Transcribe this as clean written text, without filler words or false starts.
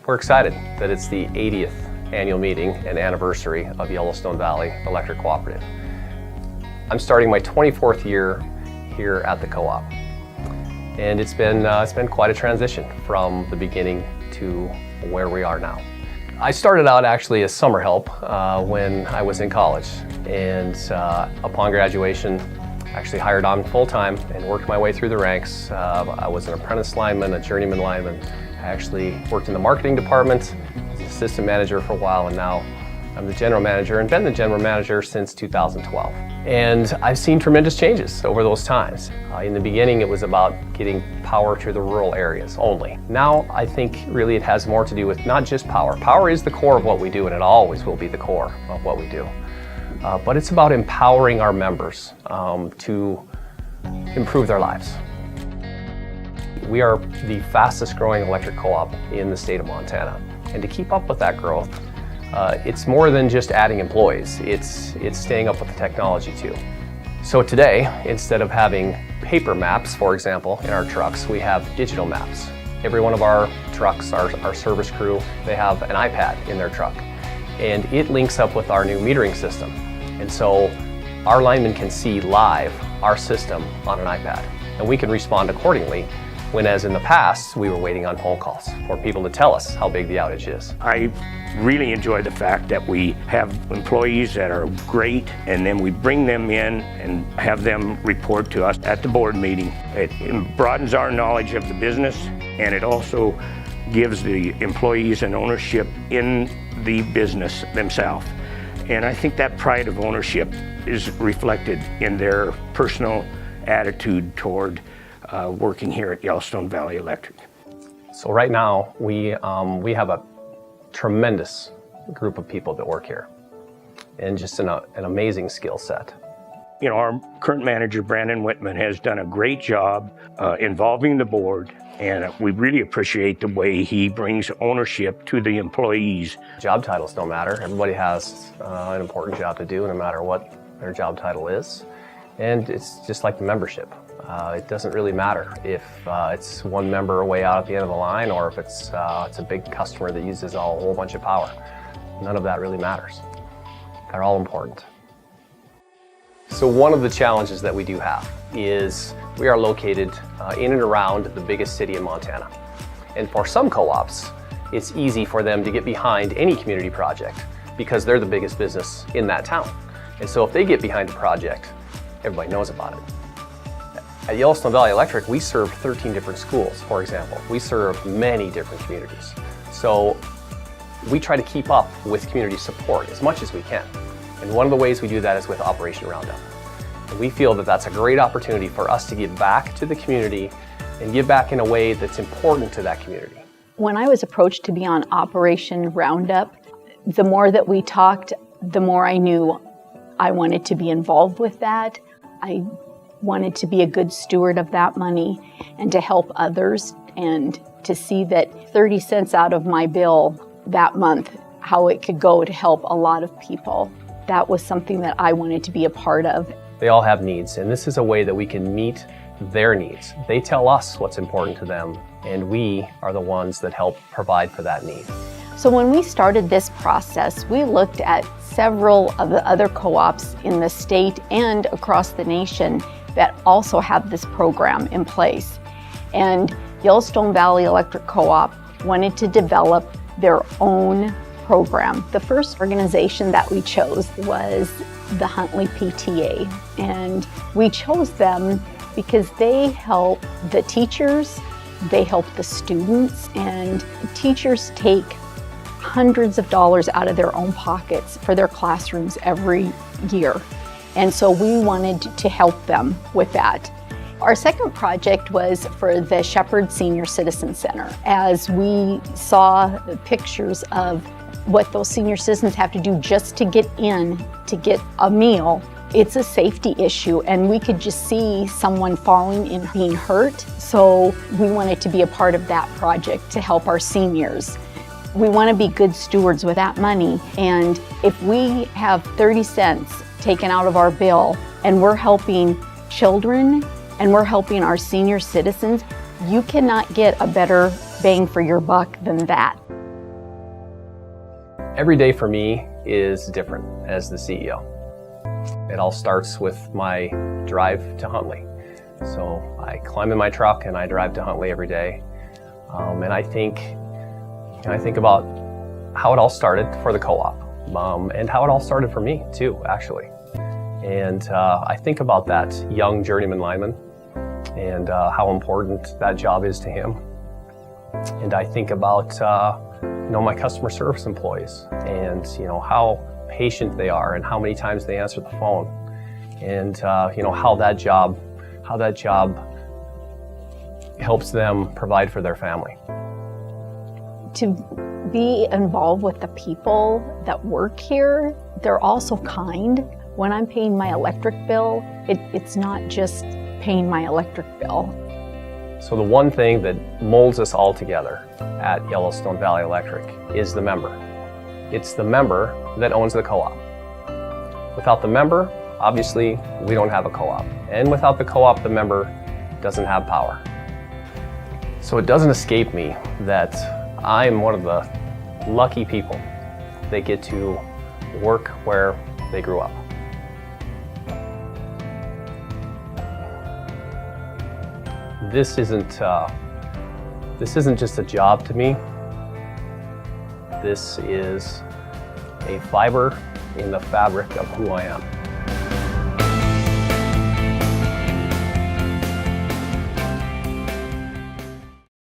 We're excited that it's the 80th annual meeting and anniversary of Yellowstone Valley Electric Cooperative. I'm starting my 24th year here at the co-op, and it's been quite a transition from the beginning to where we are now. I started out actually as summer help when I was in college, and upon graduation actually hired on full-time and worked my way through the ranks. I was an apprentice lineman, a journeyman lineman. I actually worked in the marketing department as an assistant manager for a while, and now I'm the general manager and been the general manager since 2012. And I've seen tremendous changes over those times. In the beginning, it was about getting power to the rural areas only. Now, I think really it has more to do with not just power. Power is the core of what we do, and it always will be the core of what we do. But it's about empowering our members to improve their lives. We are the fastest growing electric co-op in the state of Montana. And to keep up with that growth, it's more than just adding employees. It's staying up with the technology too. So today, instead of having paper maps, for example, in our trucks, we have digital maps. Every one of our trucks, our service crew, they have an iPad in their truck. And it links up with our new metering system. And so our linemen can see live our system on an iPad. And we can respond accordingly, when as in the past, we were waiting on phone calls for people to tell us how big the outage is. I really enjoy the fact that we have employees that are great, and then we bring them in and have them report to us at the board meeting. It broadens our knowledge of the business, and it also gives the employees an ownership in the business themselves. And I think that pride of ownership is reflected in their personal attitude toward working here at Yellowstone Valley Electric. So right now, we have a tremendous group of people that work here, and just an amazing skill set. You know, our current manager, Brandon Whitman, has done a great job involving the board, and we really appreciate the way he brings ownership to the employees. Job titles don't matter. Everybody has an important job to do, no matter what their job title is. And it's just like the membership. It doesn't really matter if it's one member way out at the end of the line, or if it's a big customer that uses a whole bunch of power. None of that really matters. They're all important. So one of the challenges that we do have is we are located in and around the biggest city in Montana. And for some co-ops, it's easy for them to get behind any community project because they're the biggest business in that town. And so if they get behind a project, everybody knows about it. At Yellowstone Valley Electric, we serve 13 different schools, for example. We serve many different communities. So we try to keep up with community support as much as we can. And one of the ways we do that is with Operation Roundup. And we feel that that's a great opportunity for us to give back to the community and give back in a way that's important to that community. When I was approached to be on Operation Roundup, the more that we talked, the more I knew I wanted to be involved with that. I wanted to be a good steward of that money and to help others, and to see that 30 cents out of my bill that month, how it could go to help a lot of people. That was something that I wanted to be a part of. They all have needs, and this is a way that we can meet their needs. They tell us what's important to them, and we are the ones that help provide for that need. So when we started this process, we looked at several of the other co-ops in the state and across the nation that also have this program in place. And Yellowstone Valley Electric Co-op wanted to develop their own program. The first organization that we chose was the Huntley PTA. And we chose them because they help the teachers, they help the students, and teachers take hundreds of dollars out of their own pockets for their classrooms every year. And so we wanted to help them with that. Our second project was for the Shepherd Senior Citizen Center. As we saw the pictures of what those senior citizens have to do just to get in, to get a meal, it's a safety issue, and we could just see someone falling and being hurt. So we wanted to be a part of that project to help our seniors. We want to be good stewards with that money, and if we have 30 cents taken out of our bill and we're helping children and we're helping our senior citizens, you cannot get a better bang for your buck than that. Every day for me is different as the CEO. It all starts with my drive to Huntley. So I climb in my truck and I drive to Huntley every day. And I think about how it all started for the co-op, and how it all started for me too, actually. And I think about that young journeyman lineman and how important that job is to him. And I think about my customer service employees and how patient they are and how many times they answer the phone, and how that job helps them provide for their family. To be involved with the people that work here, they're also kind. When I'm paying my electric bill, it's not just paying my electric bill. So the one thing that molds us all together at Yellowstone Valley Electric is the member. It's the member that owns the co-op. Without the member, obviously, we don't have a co-op. And without the co-op, the member doesn't have power. So it doesn't escape me that I'm one of the lucky people that get to work where they grew up. This isn't just a job to me. This is a fiber in the fabric of who I am.